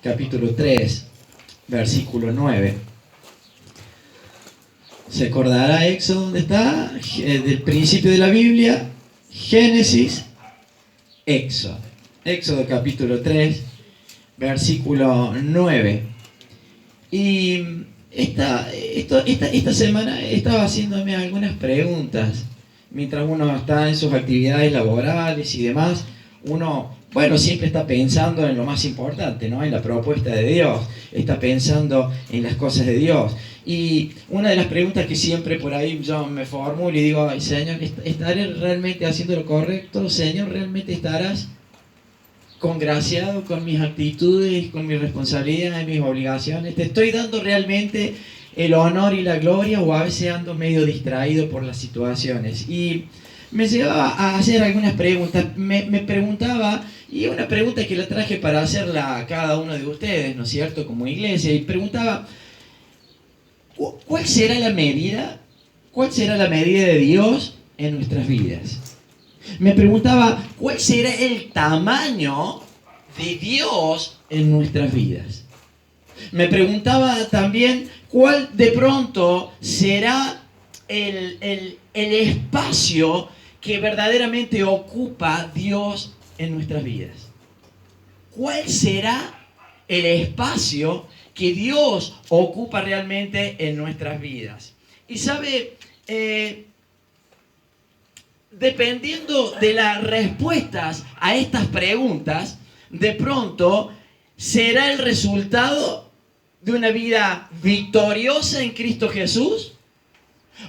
Capítulo 3, versículo 9. ¿Se acordará Éxodo dónde está? Del principio de la Biblia, Génesis, Éxodo. Éxodo capítulo 3, versículo 9. Y esta semana estaba haciéndome algunas preguntas. Mientras uno está en sus actividades laborales y demás, uno, siempre está pensando en lo más importante, ¿no? En la propuesta de Dios, está pensando en las cosas de Dios. Y una de las preguntas que siempre por ahí yo me formulo y digo, ay, Señor, ¿estaré realmente haciendo lo correcto? Señor, ¿realmente estarás congraciado con mis actitudes, con mis responsabilidades, mis obligaciones? ¿Te estoy dando realmente el honor y la gloria, o a veces ando medio distraído por las situaciones? Y me llevaba a hacer algunas preguntas. Me preguntaba, y una pregunta que la traje para hacerla a cada uno de ustedes, ¿no es cierto?, como iglesia, y preguntaba, ¿cuál será la medida? ¿Cuál será la medida de Dios en nuestras vidas? Me preguntaba, ¿cuál será el tamaño de Dios en nuestras vidas? Me preguntaba también, ¿cuál de pronto será el espacio que verdaderamente ocupa Dios en nuestras vidas? ¿Cuál será el espacio que Dios ocupa realmente en nuestras vidas? Y sabe, dependiendo de las respuestas a estas preguntas, de pronto será el resultado de una vida victoriosa en Cristo Jesús,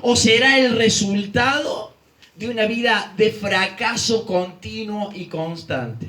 o será el resultado de una vida de fracaso continuo y constante.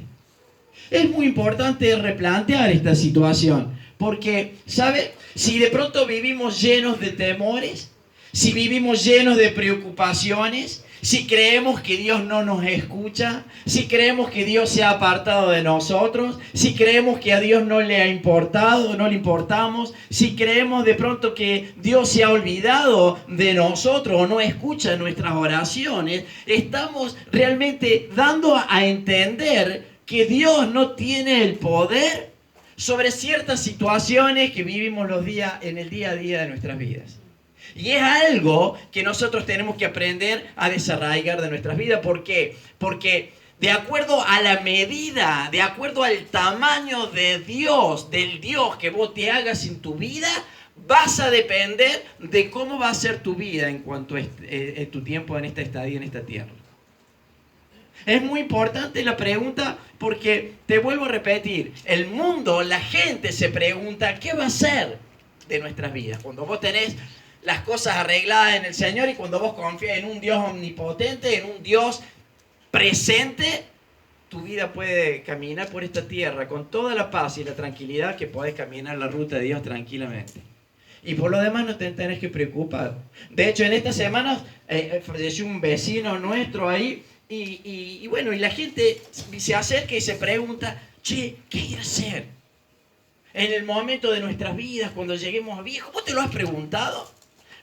Es muy importante replantear esta situación, porque, ¿sabe? Si de pronto vivimos llenos de temores, si vivimos llenos de preocupaciones, si creemos que Dios no nos escucha, si creemos que Dios se ha apartado de nosotros, si creemos que a Dios no le ha importado, no le importamos, si creemos de pronto que Dios se ha olvidado de nosotros o no escucha nuestras oraciones, estamos realmente dando a entender que Dios no tiene el poder sobre ciertas situaciones que vivimos en el día a día de nuestras vidas. Y es algo que nosotros tenemos que aprender a desarraigar de nuestras vidas. ¿Por qué? Porque de acuerdo a la medida, de acuerdo al tamaño de Dios, del Dios que vos te hagas en tu vida, vas a depender de cómo va a ser tu vida en cuanto a tu tiempo en esta estadía, en esta tierra. Es muy importante la pregunta, porque te vuelvo a repetir, el mundo, la gente se pregunta, ¿qué va a ser de nuestras vidas? Cuando vos tenés las cosas arregladas en el Señor y cuando vos confías en un Dios omnipotente, en un Dios presente, tu vida puede caminar por esta tierra con toda la paz y la tranquilidad que podés caminar la ruta de Dios tranquilamente. Y por lo demás no te tenés que preocupar. De hecho, en estas semanas falleció un vecino nuestro ahí y la gente se acerca y se pregunta, che, ¿qué ir a hacer en el momento de nuestras vidas cuando lleguemos a viejos? ¿Vos te lo has preguntado?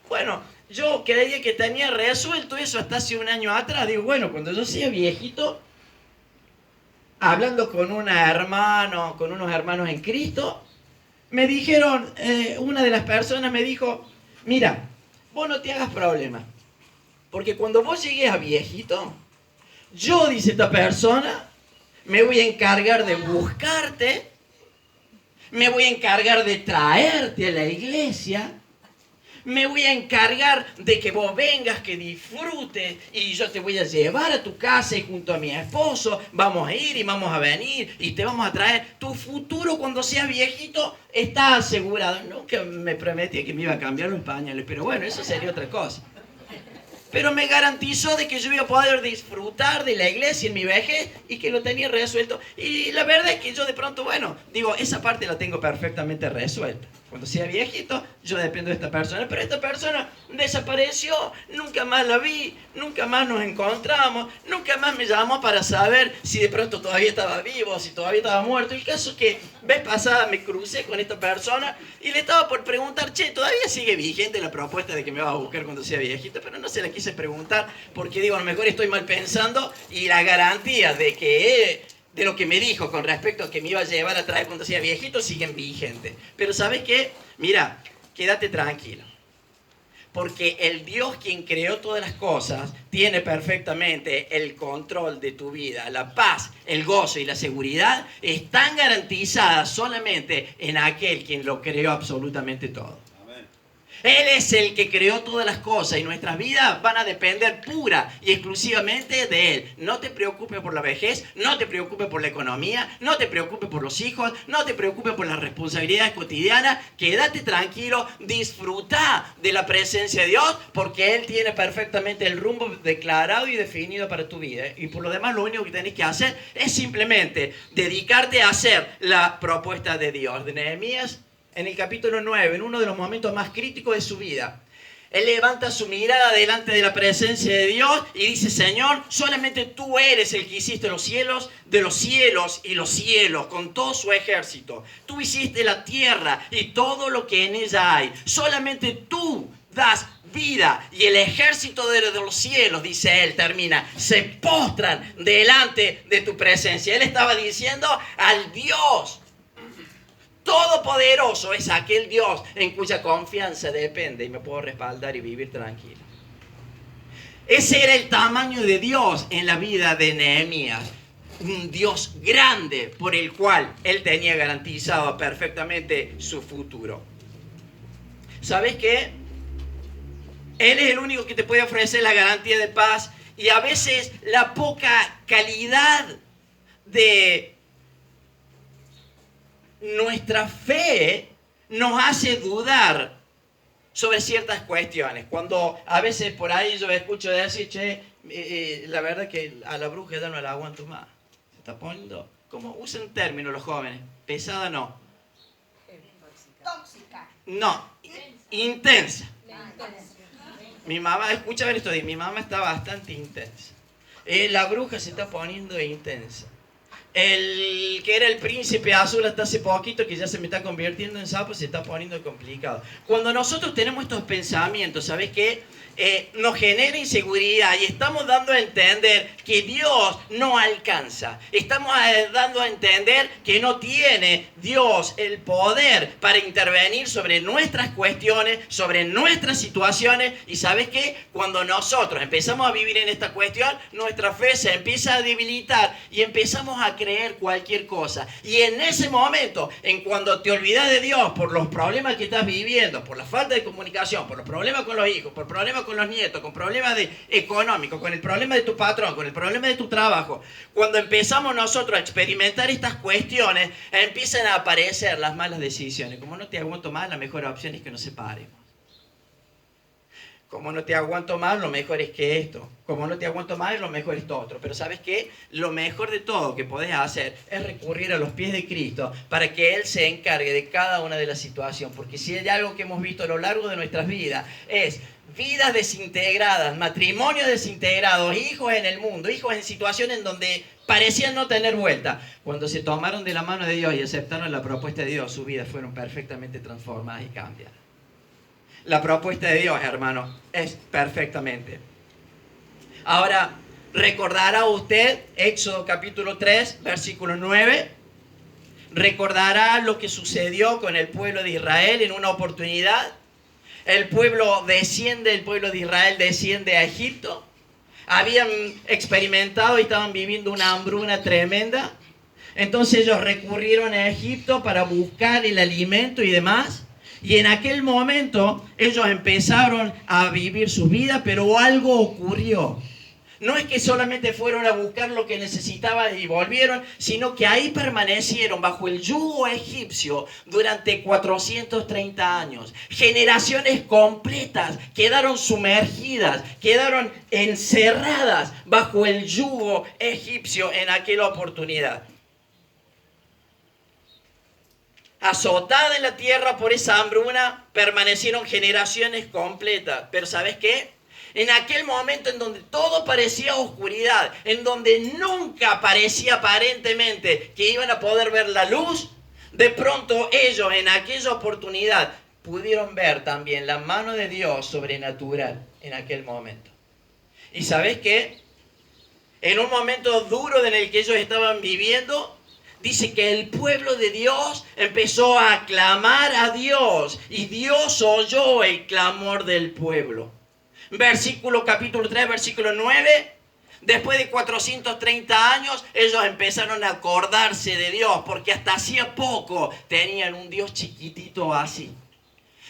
Bueno, yo creía que tenía resuelto eso hasta hace un año atrás. Digo, cuando yo sea viejito, hablando con unos hermanos en Cristo, me dijeron, una de las personas me dijo, mira, vos no te hagas problema, porque cuando vos llegues a viejito, yo, dice esta persona, me voy a encargar de buscarte, me voy a encargar de traerte a la iglesia, me voy a encargar de que vos vengas, que disfrutes, y yo te voy a llevar a tu casa y junto a mi esposo vamos a ir y vamos a venir y te vamos a traer. Tu futuro cuando seas viejito está asegurado. Nunca me prometí que me iba a cambiar los pañales, pero eso sería otra cosa. Pero me garantizó de que yo iba a poder disfrutar de la iglesia en mi vejez y que lo tenía resuelto. Y la verdad es que yo de pronto, esa parte la tengo perfectamente resuelta. Cuando sea viejito, yo dependo de esta persona. Pero esta persona desapareció, nunca más la vi, nunca más nos encontramos, nunca más me llamó para saber si de pronto todavía estaba vivo, si todavía estaba muerto. El caso es que, vez pasada me crucé con esta persona y le estaba por preguntar, che, ¿todavía sigue vigente la propuesta de que me vas a buscar cuando sea viejito? Pero no se la quise preguntar porque digo, a lo mejor estoy mal pensando y la garantía de que de lo que me dijo con respecto a que me iba a llevar a traer cuando sea viejito siguen vigentes. Pero ¿sabes qué? Mira, quédate tranquilo. Porque el Dios quien creó todas las cosas tiene perfectamente el control de tu vida. La paz, el gozo y la seguridad están garantizadas solamente en aquel quien lo creó absolutamente todo. Él es el que creó todas las cosas y nuestras vidas van a depender pura y exclusivamente de Él. No te preocupes por la vejez, no te preocupes por la economía, no te preocupes por los hijos, no te preocupes por las responsabilidades cotidianas. Quédate tranquilo, disfruta de la presencia de Dios porque Él tiene perfectamente el rumbo declarado y definido para tu vida. Y por lo demás lo único que tenés que hacer es simplemente dedicarte a hacer la propuesta de Dios. De Nehemías, en el capítulo 9, en uno de los momentos más críticos de su vida, él levanta su mirada delante de la presencia de Dios y dice: Señor, solamente tú eres el que hiciste los cielos de los cielos y los cielos con todo su ejército. Tú hiciste la tierra y todo lo que en ella hay. Solamente tú das vida y el ejército de los cielos, dice él, termina, se postran delante de tu presencia. Él estaba diciendo al Dios Todopoderoso es aquel Dios en cuya confianza depende y me puedo respaldar y vivir tranquilo. Ese era el tamaño de Dios en la vida de Nehemías. Un Dios grande por el cual él tenía garantizado perfectamente su futuro. ¿Sabes qué? Él es el único que te puede ofrecer la garantía de paz y a veces la poca calidad de nuestra fe nos hace dudar sobre ciertas cuestiones. Cuando a veces por ahí yo escucho decir, la verdad que a la bruja ya no la aguanto más. Se está poniendo, como usan términos los jóvenes, pesada no. Tóxica. No, intensa. Mi mamá, escucha ver esto, mi mamá está bastante intensa. La bruja se está poniendo intensa. El que era el príncipe azul hasta hace poquito, que ya se me está convirtiendo en sapo, se está poniendo complicado. Cuando nosotros tenemos estos pensamientos, ¿sabes qué? Nos genera inseguridad y estamos dando a entender que Dios no alcanza. Estamos dando a entender que no tiene Dios el poder para intervenir sobre nuestras cuestiones, sobre nuestras situaciones. Y ¿sabes qué? Cuando nosotros empezamos a vivir en esta cuestión, nuestra fe se empieza a debilitar y empezamos a creer cualquier cosa. Y en ese momento, en cuando te olvidas de Dios por los problemas que estás viviendo, por la falta de comunicación, por los problemas con los hijos, por problemas con los nietos, con problemas económicos, con el problema de tu patrón, con el problema de tu trabajo, cuando empezamos nosotros a experimentar estas cuestiones, empiezan a aparecer las malas decisiones. Como no te aguanto más, la mejor opción es que nos separemos. Como no te aguanto más, lo mejor es que esto. Como no te aguanto más, lo mejor es esto otro. Pero ¿sabes qué? Lo mejor de todo que podés hacer es recurrir a los pies de Cristo para que Él se encargue de cada una de las situaciones. Porque si hay algo que hemos visto a lo largo de nuestras vidas, es vidas desintegradas, matrimonios desintegrados, hijos en el mundo, hijos en situaciones en donde parecían no tener vuelta. Cuando se tomaron de la mano de Dios y aceptaron la propuesta de Dios, sus vidas fueron perfectamente transformadas y cambiadas. La propuesta de Dios, hermano, es perfectamente. Ahora, ¿recordará usted Éxodo capítulo 3, versículo 9? ¿Recordará lo que sucedió con el pueblo de Israel en una oportunidad? El pueblo de Israel desciende a Egipto. Habían experimentado y estaban viviendo una hambruna tremenda. Entonces ellos recurrieron a Egipto para buscar el alimento y demás. Y en aquel momento ellos empezaron a vivir su vida, pero algo ocurrió. No es que solamente fueron a buscar lo que necesitaban y volvieron, sino que ahí permanecieron bajo el yugo egipcio durante 430 años. Generaciones completas quedaron sumergidas, quedaron encerradas bajo el yugo egipcio en aquella oportunidad. Azotada en la tierra por esa hambruna, permanecieron generaciones completas. Pero ¿sabes qué? En aquel momento en donde todo parecía oscuridad, en donde nunca parecía aparentemente que iban a poder ver la luz, de pronto ellos en aquella oportunidad pudieron ver también la mano de Dios sobrenatural en aquel momento. ¿Y sabes qué? en un momento duro en el que ellos estaban viviendo, dice que el pueblo de Dios empezó a clamar a Dios y Dios oyó el clamor del pueblo. Capítulo 3, versículo 9. Después de 430 años, ellos empezaron a acordarse de Dios, porque hasta hacía poco tenían un Dios chiquitito así.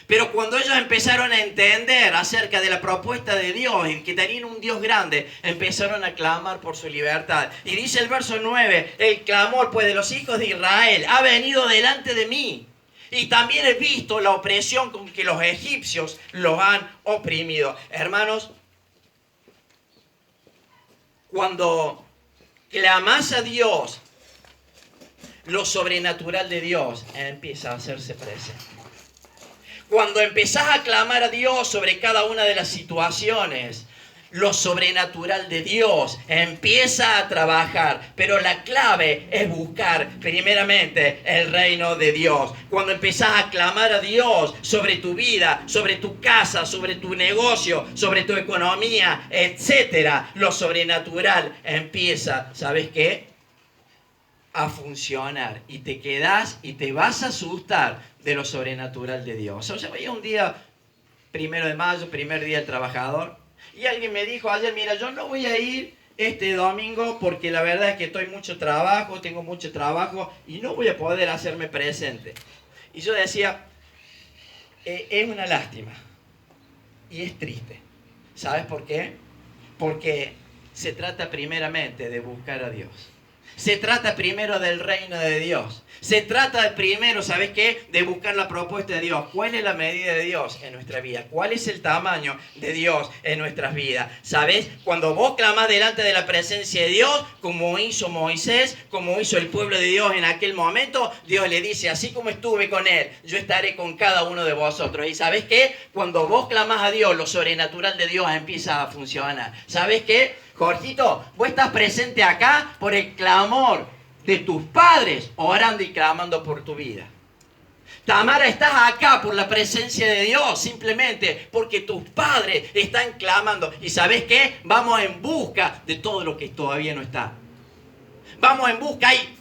Pero cuando ellos empezaron a entender acerca de la propuesta de Dios y que tenían un Dios grande, empezaron a clamar por su libertad. Y dice el verso 9, el clamor pues de los hijos de Israel ha venido delante de mí. Y también he visto la opresión con que los egipcios los han oprimido. Hermanos, cuando clamas a Dios, lo sobrenatural de Dios empieza a hacerse presente. Cuando empezás a clamar a Dios sobre cada una de las situaciones, lo sobrenatural de Dios empieza a trabajar. Pero la clave es buscar primeramente el reino de Dios. Cuando empezás a clamar a Dios sobre tu vida, sobre tu casa, sobre tu negocio, sobre tu economía, etcétera, lo sobrenatural empieza, ¿sabes qué? A funcionar. Y te quedás y te vas a asustar de lo sobrenatural de Dios. O sea, veía un día, 1 de mayo, primer día del trabajador, y alguien me dijo ayer, mira, yo no voy a ir este domingo porque la verdad es que tengo mucho trabajo y no voy a poder hacerme presente. Y yo decía, es una lástima y es triste. ¿Sabes por qué? Porque se trata primeramente de buscar a Dios. Se trata primero del reino de Dios. Se trata primero, ¿sabes qué? De buscar la propuesta de Dios. ¿Cuál es la medida de Dios en nuestra vida? ¿Cuál es el tamaño de Dios en nuestras vidas? ¿Sabes? Cuando vos clamás delante de la presencia de Dios, como hizo Moisés, como hizo el pueblo de Dios en aquel momento, Dios le dice, así como estuve con él, yo estaré con cada uno de vosotros. ¿Y sabes qué? Cuando vos clamás a Dios, lo sobrenatural de Dios empieza a funcionar. ¿Sabes qué? Jorgito, vos estás presente acá por el clamor de tus padres, orando y clamando por tu vida. Tamara, estás acá por la presencia de Dios, simplemente porque tus padres están clamando. ¿Y sabes qué? Vamos en busca de todo lo que todavía no está. Vamos en busca. Hay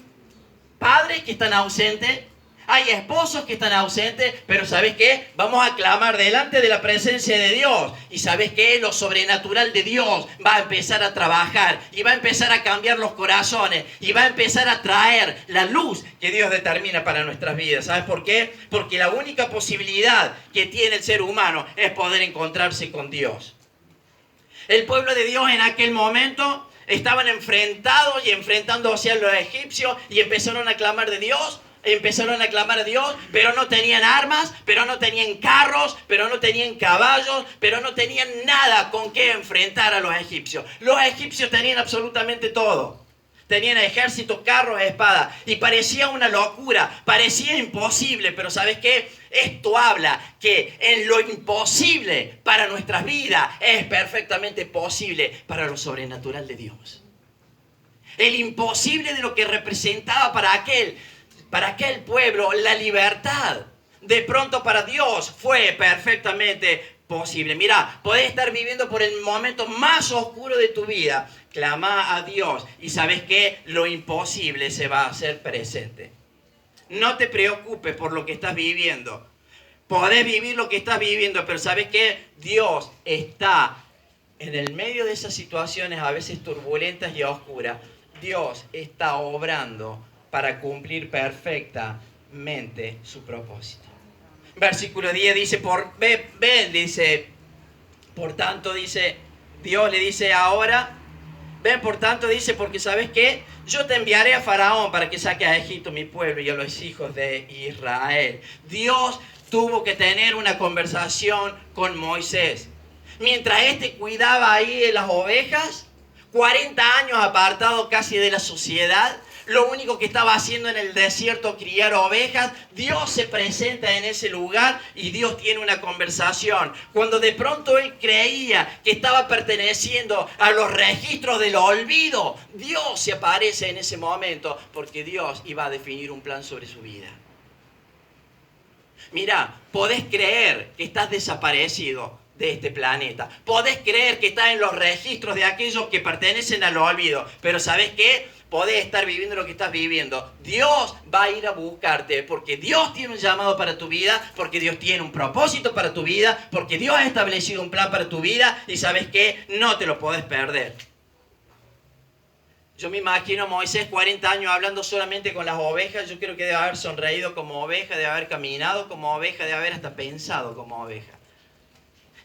padres que están ausentes. Hay esposos que están ausentes, pero ¿sabes qué? Vamos a clamar delante de la presencia de Dios. Y ¿sabes qué? Lo sobrenatural de Dios va a empezar a trabajar y va a empezar a cambiar los corazones y va a empezar a traer la luz que Dios determina para nuestras vidas. ¿Sabes por qué? Porque la única posibilidad que tiene el ser humano es poder encontrarse con Dios. El pueblo de Dios en aquel momento estaban enfrentados y enfrentándose a los egipcios y empezaron a clamar de Dios. Empezaron a clamar a Dios, pero no tenían armas, pero no tenían carros, pero no tenían caballos, pero no tenían nada con qué enfrentar a los egipcios. Los egipcios tenían absolutamente todo. Tenían ejército, carros, espadas. Y parecía una locura, parecía imposible, pero ¿sabes qué? Esto habla que en lo imposible para nuestras vidas es perfectamente posible para lo sobrenatural de Dios. El imposible de lo que representaba para aquel pueblo, la libertad, de pronto para Dios fue perfectamente posible. Mira, podés estar viviendo por el momento más oscuro de tu vida. Clama a Dios y ¿sabes qué? Lo imposible se va a hacer presente. No te preocupes por lo que estás viviendo. Podés vivir lo que estás viviendo, pero ¿sabes qué? Dios está en el medio de esas situaciones a veces turbulentas y oscuras. Dios está obrando para cumplir perfectamente su propósito. Versículo 10 dice, por tanto, dice, Dios le dice ahora, ven por tanto, dice, porque ¿sabes qué? Yo te enviaré a Faraón para que saque a Egipto, mi pueblo, y a los hijos de Israel. Dios tuvo que tener una conversación con Moisés. Mientras éste cuidaba ahí de las ovejas, 40 años apartado casi de la sociedad, lo único que estaba haciendo en el desierto, criar ovejas, Dios se presenta en ese lugar y Dios tiene una conversación. Cuando de pronto él creía que estaba perteneciendo a los registros del olvido, Dios se aparece en ese momento porque Dios iba a definir un plan sobre su vida. Mira, podés creer que estás desaparecido, de este planeta. Podés creer que estás en los registros de aquellos que pertenecen al olvido, pero ¿sabés qué? Podés estar viviendo lo que estás viviendo. Dios va a ir a buscarte porque Dios tiene un llamado para tu vida, porque Dios tiene un propósito para tu vida, porque Dios ha establecido un plan para tu vida y ¿sabes qué? No te lo podés perder. Yo me imagino a Moisés 40 años hablando solamente con las ovejas. Yo creo que debe haber sonreído como oveja, debe haber caminado como oveja, debe haber hasta pensado como oveja.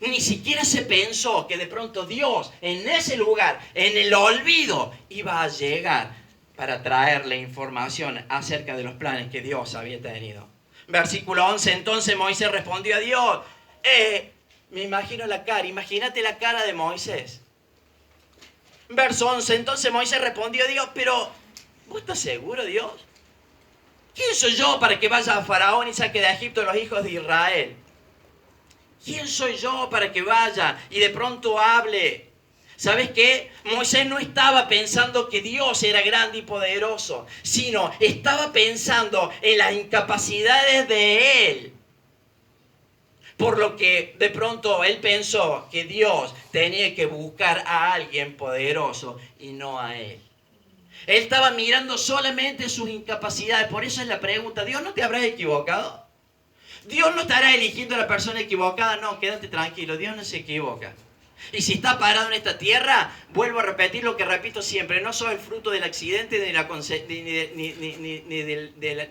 Ni siquiera se pensó que de pronto Dios en ese lugar, en el olvido, iba a llegar para traerle información acerca de los planes que Dios había tenido. Versículo 11, entonces Moisés respondió a Dios. Me imagino la cara, imagínate la cara de Moisés. Verso 11, entonces Moisés respondió a Dios, pero ¿vos estás seguro, Dios? ¿Quién soy yo para que vaya a Faraón y saque de Egipto a los hijos de Israel? ¿Quién soy yo para que vaya y de pronto hable? ¿Sabes qué? Moisés no estaba pensando que Dios era grande y poderoso, sino estaba pensando en las incapacidades de él. Por lo que de pronto él pensó que Dios tenía que buscar a alguien poderoso y no a él. Él estaba mirando solamente sus incapacidades. Por eso es la pregunta, ¿Dios no te habrá equivocado? ¿Dios no estará eligiendo a la persona equivocada? No, quédate tranquilo, Dios no se equivoca. Y si está parado en esta tierra, vuelvo a repetir lo que repito siempre, no soy el fruto del accidente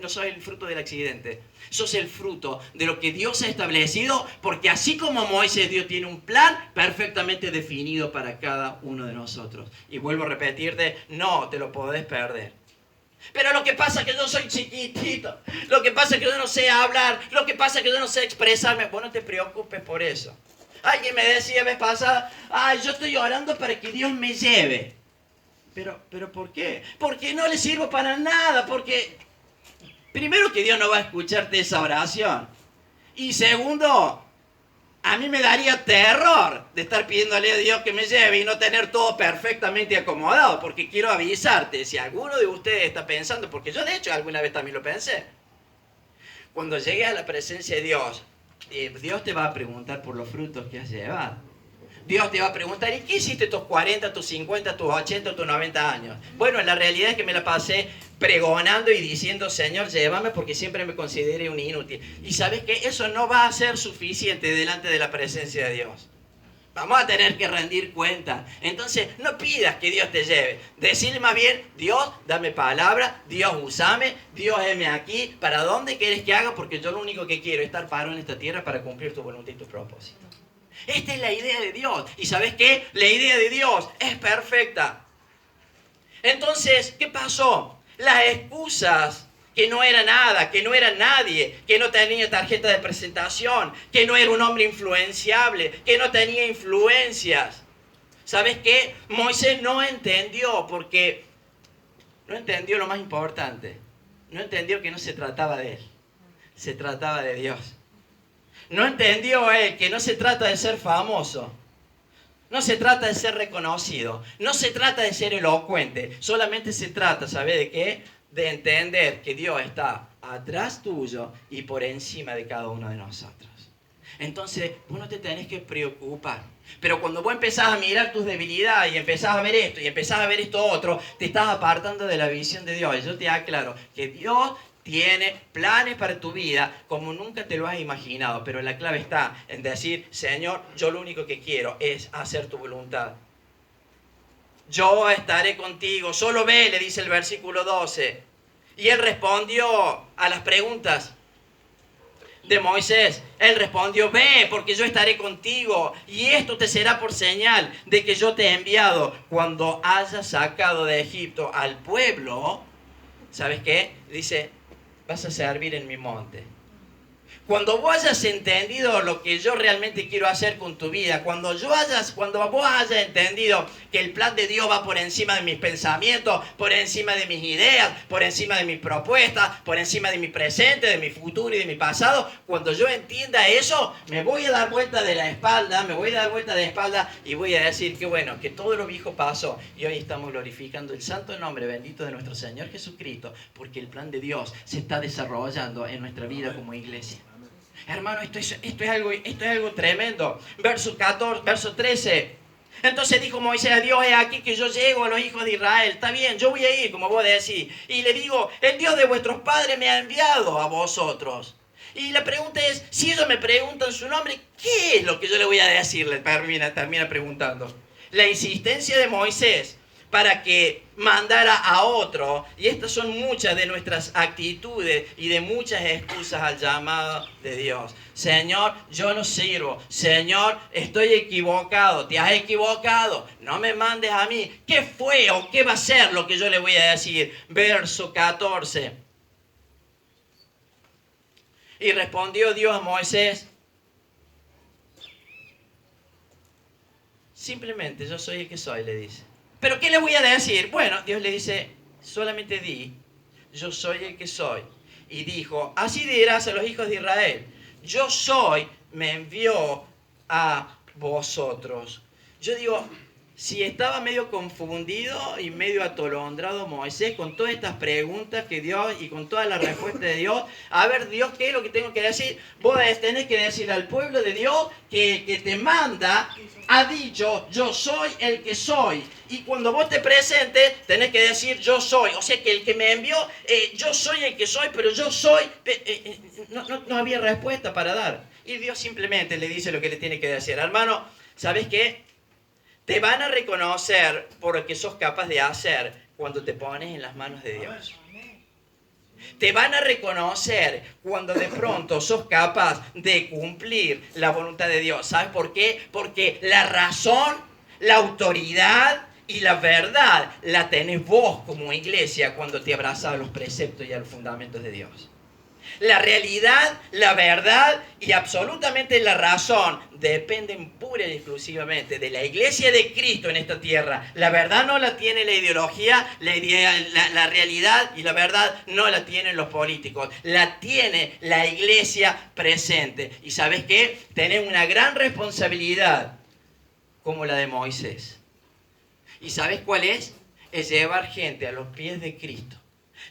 no soy el fruto del accidente. Sos el fruto de lo que Dios ha establecido, porque así como Moisés, Dios tiene un plan perfectamente definido para cada uno de nosotros. Y vuelvo a repetirte, no te lo podés perder. Pero lo que pasa es que yo soy chiquitito, lo que pasa es que yo no sé hablar, lo que pasa es que yo no sé expresarme. Vos no te preocupes por eso. Alguien me decía vez pasada, yo estoy orando para que Dios me lleve. Pero ¿por qué? Porque no le sirvo para nada, porque primero que Dios no va a escucharte esa oración. Y segundo, a mí me daría terror de estar pidiéndole a Dios que me lleve y no tener todo perfectamente acomodado, porque quiero avisarte, si alguno de ustedes está pensando, porque yo de hecho alguna vez también lo pensé, cuando llegues a la presencia de Dios, Dios te va a preguntar por los frutos que has llevado. Dios te va a preguntar, ¿y qué hiciste tus 40, tus 50, tus 80, tus 90 años? Bueno, la realidad es que me la pasé pregonando y diciendo, Señor, llévame porque siempre me consideré un inútil. Y ¿sabes qué? Eso no va a ser suficiente delante de la presencia de Dios. Vamos a tener que rendir cuenta. Entonces, no pidas que Dios te lleve. Decirle más bien, Dios, dame palabra, Dios, usame, Dios, heme aquí. ¿Para dónde quieres que haga? Porque yo lo único que quiero es estar parado en esta tierra para cumplir tu voluntad y tu propósito. Esta es la idea de Dios. ¿Y sabes qué? La idea de Dios es perfecta. Entonces, ¿qué pasó? Las excusas que no era nada, que no era nadie, que no tenía tarjeta de presentación, que no era un hombre influenciable, que no tenía influencias. ¿Sabes qué? Moisés no entendió porque no entendió lo más importante. No entendió que no se trataba de él, se trataba de Dios. No entendió él que no se trata de ser famoso, no se trata de ser reconocido, no se trata de ser elocuente, solamente se trata, ¿sabe de qué? De entender que Dios está atrás tuyo y por encima de cada uno de nosotros. Entonces, vos no te tenés que preocupar. Pero cuando vos empezás a mirar tus debilidades y empezás a ver esto y empezás a ver esto otro, te estás apartando de la visión de Dios. Y yo te aclaro que Dios tiene planes para tu vida como nunca te lo has imaginado. Pero la clave está en decir, Señor, yo lo único que quiero es hacer tu voluntad. Yo estaré contigo, solo ve, le dice el versículo 12. Y él respondió a las preguntas de Moisés. Él respondió, ve, porque yo estaré contigo. Y esto te será por señal de que yo te he enviado. Cuando hayas sacado de Egipto al pueblo, ¿sabes qué? Dice, vas a servir en mi monte. Cuando vos hayas entendido lo que yo realmente quiero hacer con tu vida, cuando vos hayas entendido que el plan de Dios va por encima de mis pensamientos, por encima de mis ideas, por encima de mis propuestas, por encima de mi presente, de mi futuro y de mi pasado, cuando yo entienda eso, me voy a dar vuelta de espalda y voy a decir que bueno, que todo lo viejo pasó y hoy estamos glorificando el santo nombre bendito de nuestro Señor Jesucristo, porque el plan de Dios se está desarrollando en nuestra vida como iglesia. Hermano, esto es algo tremendo. Verso 13. Entonces dijo Moisés a Dios: he aquí que yo llego a los hijos de Israel. Está bien, yo voy a ir, como vos decís. Y le digo: el Dios de vuestros padres me ha enviado a vosotros. Y la pregunta es, si ellos me preguntan su nombre, ¿qué es lo que yo le voy a decir? Termina preguntando. La insistencia de Moisés para que mandara a otro, y estas son muchas de nuestras actitudes y de muchas excusas al llamado de Dios. Señor, yo no sirvo. Señor, estoy equivocado. Te has equivocado. No me mandes a mí. ¿Qué fue o qué va a ser lo que yo le voy a decir? Verso 14. Y respondió Dios a Moisés: simplemente yo soy el que soy, le dice. ¿Pero qué le voy a decir? Bueno, Dios le dice: solamente di, yo soy el que soy. Y dijo: así dirás a los hijos de Israel: yo soy, me envió a vosotros. Yo digo, si estaba medio confundido y medio atolondrado Moisés con todas estas preguntas que Dios y con todas las respuestas de Dios, a ver, Dios, ¿qué es lo que tengo que decir? Vos tenés que decir al pueblo de Dios que te manda, ha dicho: yo soy el que soy. Y cuando vos te presentes, tenés que decir: yo soy. O sea que el que me envió, yo soy el que soy, pero yo soy. No había respuesta para dar. Y Dios simplemente le dice lo que le tiene que decir. Hermano, ¿sabes qué? Te van a reconocer por lo que sos capaz de hacer cuando te pones en las manos de Dios. Te van a reconocer cuando de pronto sos capaz de cumplir la voluntad de Dios. ¿Sabes por qué? Porque la razón, la autoridad y la verdad la tenés vos como iglesia cuando te abrazás a los preceptos y a los fundamentos de Dios. La realidad, la verdad y absolutamente la razón dependen pura y exclusivamente de la iglesia de Cristo en esta tierra. La verdad no la tiene la ideología, la realidad y la verdad no la tienen los políticos. La tiene la iglesia presente. ¿Y sabes qué? Tenés una gran responsabilidad como la de Moisés. ¿Y sabes cuál es? Es llevar gente a los pies de Cristo.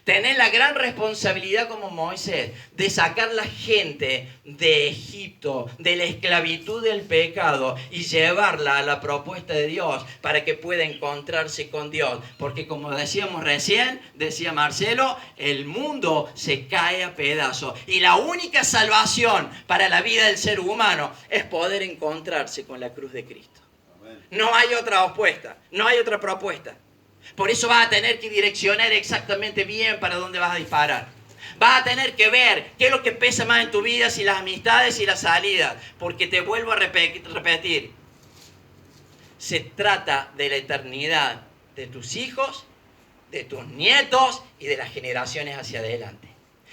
Tenés la gran responsabilidad como Moisés de sacar la gente de Egipto, de la esclavitud del pecado y llevarla a la propuesta de Dios para que pueda encontrarse con Dios. Porque como decíamos recién, decía Marcelo, el mundo se cae a pedazos. Y la única salvación para la vida del ser humano es poder encontrarse con la cruz de Cristo. No hay otra opuesta, no hay otra propuesta. Por eso vas a tener que direccionar exactamente bien para dónde vas a disparar. Vas a tener que ver qué es lo que pesa más en tu vida, si las amistades y las salidas. Porque te vuelvo a repetir. Se trata de la eternidad de tus hijos, de tus nietos y de las generaciones hacia adelante.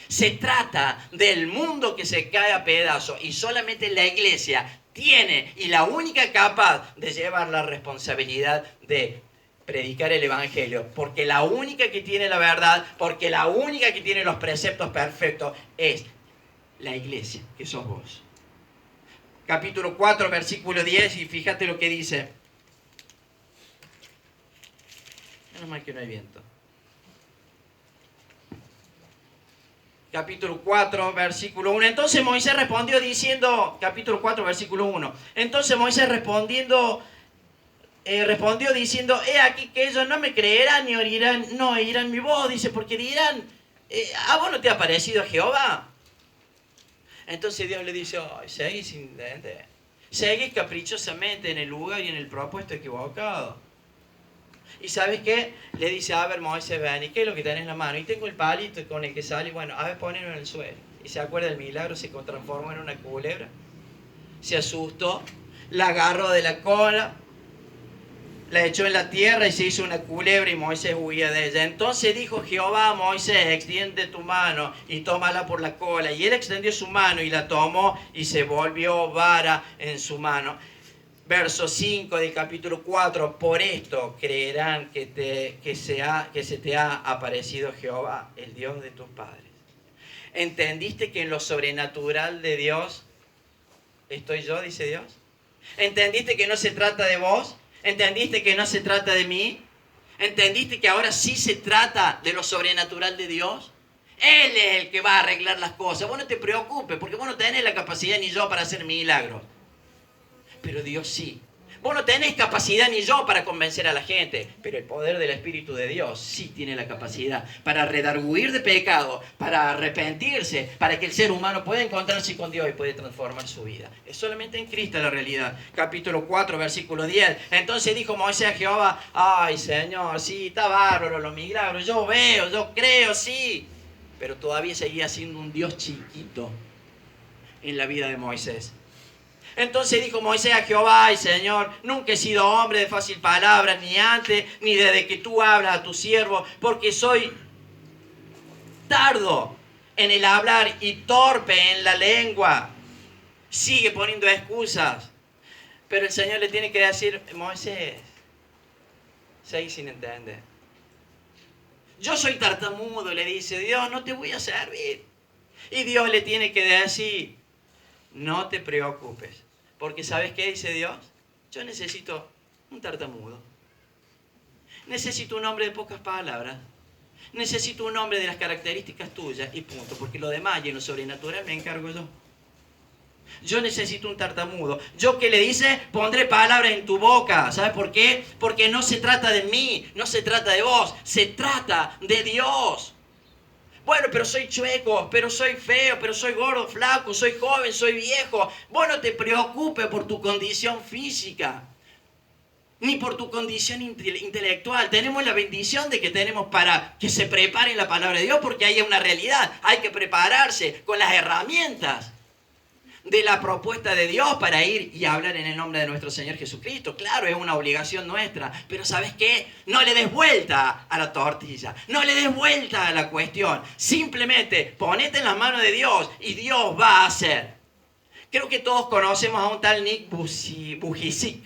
Se trata del mundo que se cae a pedazos y solamente la iglesia tiene y la única capaz de llevar la responsabilidad de predicar el evangelio, porque la única que tiene la verdad, porque la única que tiene los preceptos perfectos es la iglesia, que sos vos. Capítulo 4, versículo 10, y fíjate lo que dice. Menos mal que no hay viento. Capítulo 4, versículo 1. Entonces Moisés respondió diciendo, capítulo 4, versículo 1. Entonces Moisés respondió diciendo: he aquí que ellos no me creerán ni oirán mi voz. Dice, porque dirán: ¿a vos no te ha parecido Jehová? Entonces Dios le dice: oh, seguís indente, seguís caprichosamente en el lugar y en el propuesto equivocado. ¿Y sabes qué? Le dice: a ver, Moisés, ven, ¿y qué es lo que tenés en la mano? Y tengo el palito con el que sale, bueno, a ver, ponelo en el suelo. Y se acuerda del milagro, se transformó en una culebra. Se asustó, la agarró de la cola, la echó en la tierra y se hizo una culebra y Moisés huía de ella. Entonces dijo Jehová a Moisés: extiende tu mano y tómala por la cola. Y él extendió su mano y la tomó y se volvió vara en su mano. Verso 5 del capítulo 4. Por esto creerán que se te ha aparecido Jehová, el Dios de tus padres. ¿Entendiste que en lo sobrenatural de Dios estoy yo, dice Dios? ¿Entendiste que no se trata de vos? ¿Entendiste que no se trata de mí? ¿Entendiste que ahora sí se trata de lo sobrenatural de Dios? Él es el que va a arreglar las cosas. Vos no te preocupes, porque vos no tenés la capacidad ni yo para hacer milagros. Pero Dios sí. Vos no tenés capacidad ni yo para convencer a la gente, pero el poder del Espíritu de Dios sí tiene la capacidad para redarguir de pecado, para arrepentirse, para que el ser humano pueda encontrarse con Dios y puede transformar su vida. Es solamente en Cristo la realidad. Capítulo 4, versículo 10. Entonces dijo Moisés a Jehová: ay, Señor, sí, está bárbaro los milagros, yo veo, yo creo, sí. Pero todavía seguía siendo un Dios chiquito en la vida de Moisés. Entonces dijo Moisés a Jehová: ay, Señor, nunca he sido hombre de fácil palabra, ni antes, ni desde que tú hablas a tu siervo, porque soy tardo en el hablar y torpe en la lengua. Sigue poniendo excusas. Pero el Señor le tiene que decir: Moisés, seguí sin entender. Yo soy tartamudo, le dice Dios, no te voy a servir. Y Dios le tiene que decir: no te preocupes, porque ¿sabes qué dice Dios? Yo necesito un tartamudo. Necesito un hombre de pocas palabras. Necesito un hombre de las características tuyas y punto, porque lo demás y en lo sobrenatural me encargo yo. Yo necesito un tartamudo. ¿Yo qué le dice? Pondré palabras en tu boca. ¿Sabes por qué? Porque no se trata de mí, no se trata de vos, se trata de Dios. Bueno, pero soy chueco, pero soy feo, pero soy gordo, flaco, soy joven, soy viejo. Vos no te preocupes por tu condición física, ni por tu condición intelectual. Tenemos la bendición de que tenemos para que se prepare la palabra de Dios, porque hay una realidad. Hay que prepararse con las herramientas de la propuesta de Dios para ir y hablar en el nombre de nuestro Señor Jesucristo. Claro, es una obligación nuestra, pero ¿sabes qué? No le des vuelta a la tortilla, no le des vuelta a la cuestión. Simplemente ponete en las manos de Dios y Dios va a hacer. Creo que todos conocemos a un tal Nick Vujicic.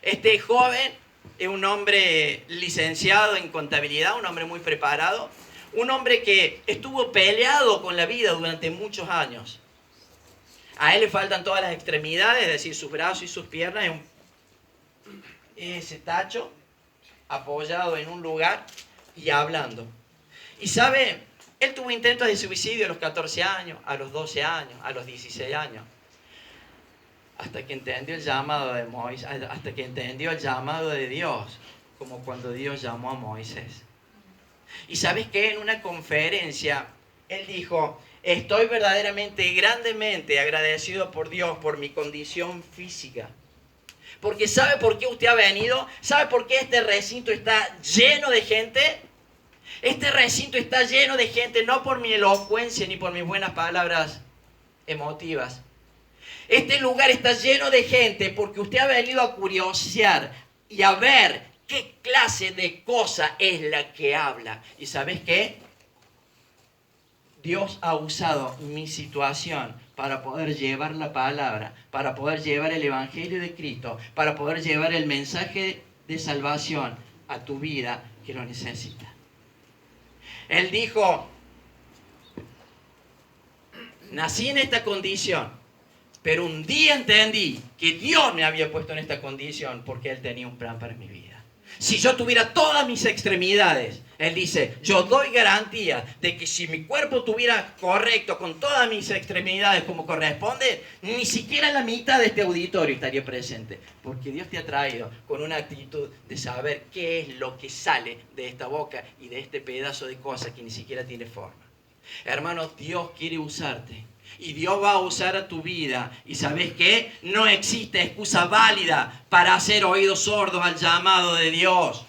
Este joven es un hombre licenciado en contabilidad, un hombre muy preparado, un hombre que estuvo peleado con la vida durante muchos años. A él le faltan todas las extremidades, es decir, sus brazos y sus piernas, ese tacho apoyado en un lugar y hablando. Y sabe, él tuvo intentos de suicidio a los 14 años, a los 12 años, a los 16 años, hasta que entendió el llamado de Moisés, hasta que entendió el llamado de Dios, como cuando Dios llamó a Moisés. Y sabes que en una conferencia él dijo: estoy verdaderamente, grandemente agradecido por Dios por mi condición física. Porque ¿sabe por qué usted ha venido? ¿Sabe por qué este recinto está lleno de gente? Este recinto está lleno de gente no por mi elocuencia ni por mis buenas palabras emotivas. Este lugar está lleno de gente porque usted ha venido a curiosear y a ver qué clase de cosa es la que habla. ¿Y sabes qué? Dios ha usado mi situación para poder llevar la palabra, para poder llevar el Evangelio de Cristo, para poder llevar el mensaje de salvación a tu vida que lo necesita. Él dijo: nací en esta condición, pero un día entendí que Dios me había puesto en esta condición porque Él tenía un plan para mi vida. Si yo tuviera todas mis extremidades, él dice, yo doy garantía de que si mi cuerpo estuviera correcto con todas mis extremidades como corresponde, ni siquiera la mitad de este auditorio estaría presente. Porque Dios te ha traído con una actitud de saber qué es lo que sale de esta boca y de este pedazo de cosa que ni siquiera tiene forma. Hermanos, Dios quiere usarte. Y Dios va a usar a tu vida. ¿Y sabes qué? No existe excusa válida para hacer oídos sordos al llamado de Dios.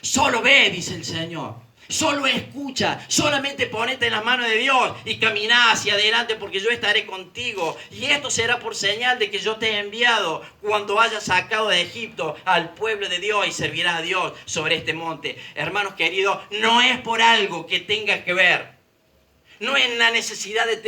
Solo ve, dice el Señor. Solo escucha. Solamente ponete en las manos de Dios y camina hacia adelante porque yo estaré contigo. Y esto será por señal de que yo te he enviado cuando hayas sacado de Egipto al pueblo de Dios y servirás a Dios sobre este monte. Hermanos queridos, no es por algo que tenga que ver. No es la necesidad de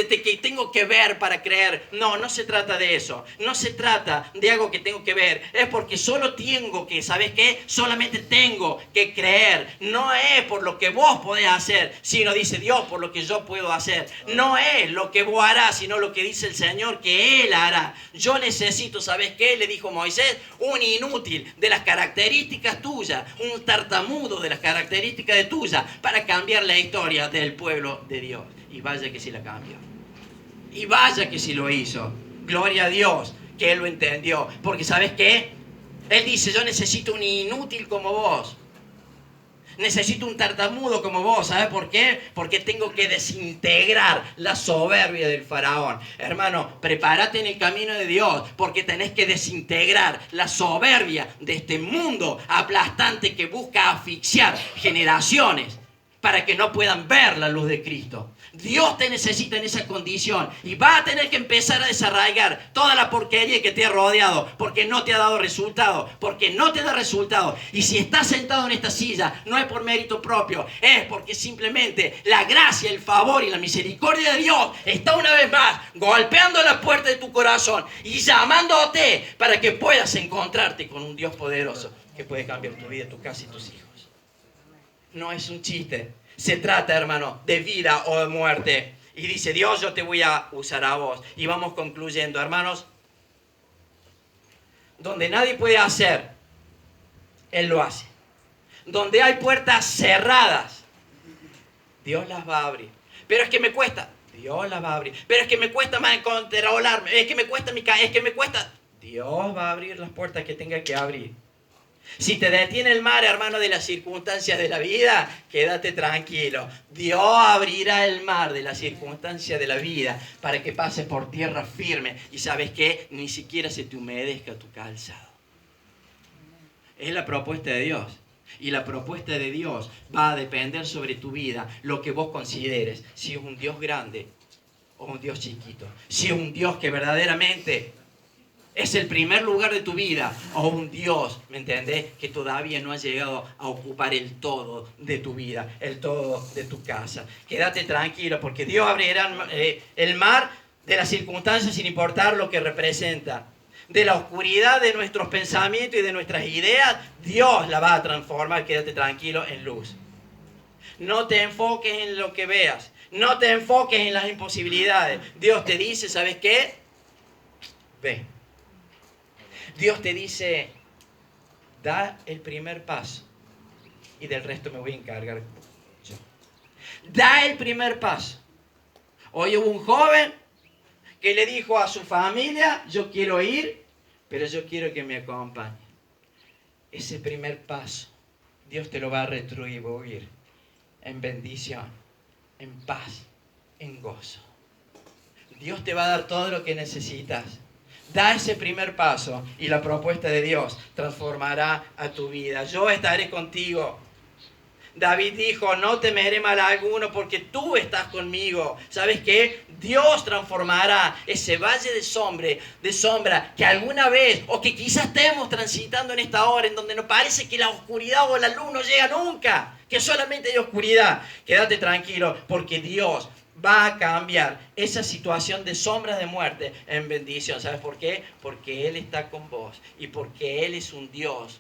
que tengo que ver para creer. No, no se trata de eso. No se trata de algo que tengo que ver. Es porque solo tengo que, ¿sabes qué? Solamente tengo que creer. No es por lo que vos podés hacer, sino dice Dios por lo que yo puedo hacer. No es lo que vos harás, sino lo que dice el Señor que Él hará. Yo necesito, ¿sabes qué? Le dijo Moisés, un inútil de las características tuyas, un tartamudo de las características de tuyas, para cambiar la historia del pueblo de Dios. Y vaya que sí la cambió. Y vaya que sí lo hizo. Gloria a Dios que Él lo entendió. Porque ¿sabes qué? Él dice, yo necesito un inútil como vos. Necesito un tartamudo como vos. ¿Sabes por qué? Porque tengo que desintegrar la soberbia del faraón. Hermano, prepárate en el camino de Dios, porque tenés que desintegrar la soberbia de este mundo aplastante que busca asfixiar generaciones para que no puedan ver la luz de Cristo. Dios te necesita en esa condición y va a tener que empezar a desarraigar toda la porquería que te ha rodeado porque no te ha dado resultado, porque no te da resultado. Y si estás sentado en esta silla, no es por mérito propio, es porque simplemente la gracia, el favor y la misericordia de Dios está una vez más golpeando la puerta de tu corazón y llamándote para que puedas encontrarte con un Dios poderoso que puede cambiar tu vida, tu casa y tus hijos. No es un chiste. Se trata, hermano, de vida o de muerte. Y dice, Dios, yo te voy a usar a vos. Y vamos concluyendo, hermanos. Donde nadie puede hacer, Él lo hace. Donde hay puertas cerradas, Dios las va a abrir. Pero es que me cuesta. Dios las va a abrir. Pero es que me cuesta más controlarme. Es que me cuesta Dios va a abrir las puertas que tenga que abrir. Si te detiene el mar, hermano, de las circunstancias de la vida, quédate tranquilo. Dios abrirá el mar de las circunstancias de la vida para que pases por tierra firme. Y ¿sabes qué? Ni siquiera se te humedezca tu calzado. Es la propuesta de Dios. Y la propuesta de Dios va a depender sobre tu vida lo que vos consideres. Si es un Dios grande o un Dios chiquito. Si es un Dios que verdaderamente es el primer lugar de tu vida, o un Dios, ¿me entendés?, que todavía no ha llegado a ocupar el todo de tu vida, el todo de tu casa. Quédate tranquilo, porque Dios abrirá el mar de las circunstancias sin importar lo que representa. De la oscuridad de nuestros pensamientos y de nuestras ideas, Dios la va a transformar, quédate tranquilo, en luz. No te enfoques en lo que veas, no te enfoques en las imposibilidades. Dios te dice, ¿sabes qué? Ve. Dios te dice, da el primer paso y del resto me voy a encargar yo. Da el primer paso. Hoy hubo un joven que le dijo a su familia, yo quiero ir, pero yo quiero que me acompañe. Ese primer paso, Dios te lo va a retribuir en bendición, en paz, en gozo. Dios te va a dar todo lo que necesitas. Da ese primer paso y la propuesta de Dios transformará a tu vida. Yo estaré contigo. David dijo, no temeré mal alguno porque tú estás conmigo. ¿Sabes qué? Dios transformará ese valle de sombra que alguna vez o que quizás estemos transitando en esta hora en donde nos parece que la oscuridad o la luz no llega nunca, que solamente hay oscuridad. Quédate tranquilo porque Dios va a cambiar esa situación de sombra de muerte en bendición. ¿Sabes por qué? Porque Él está con vos y porque Él es un Dios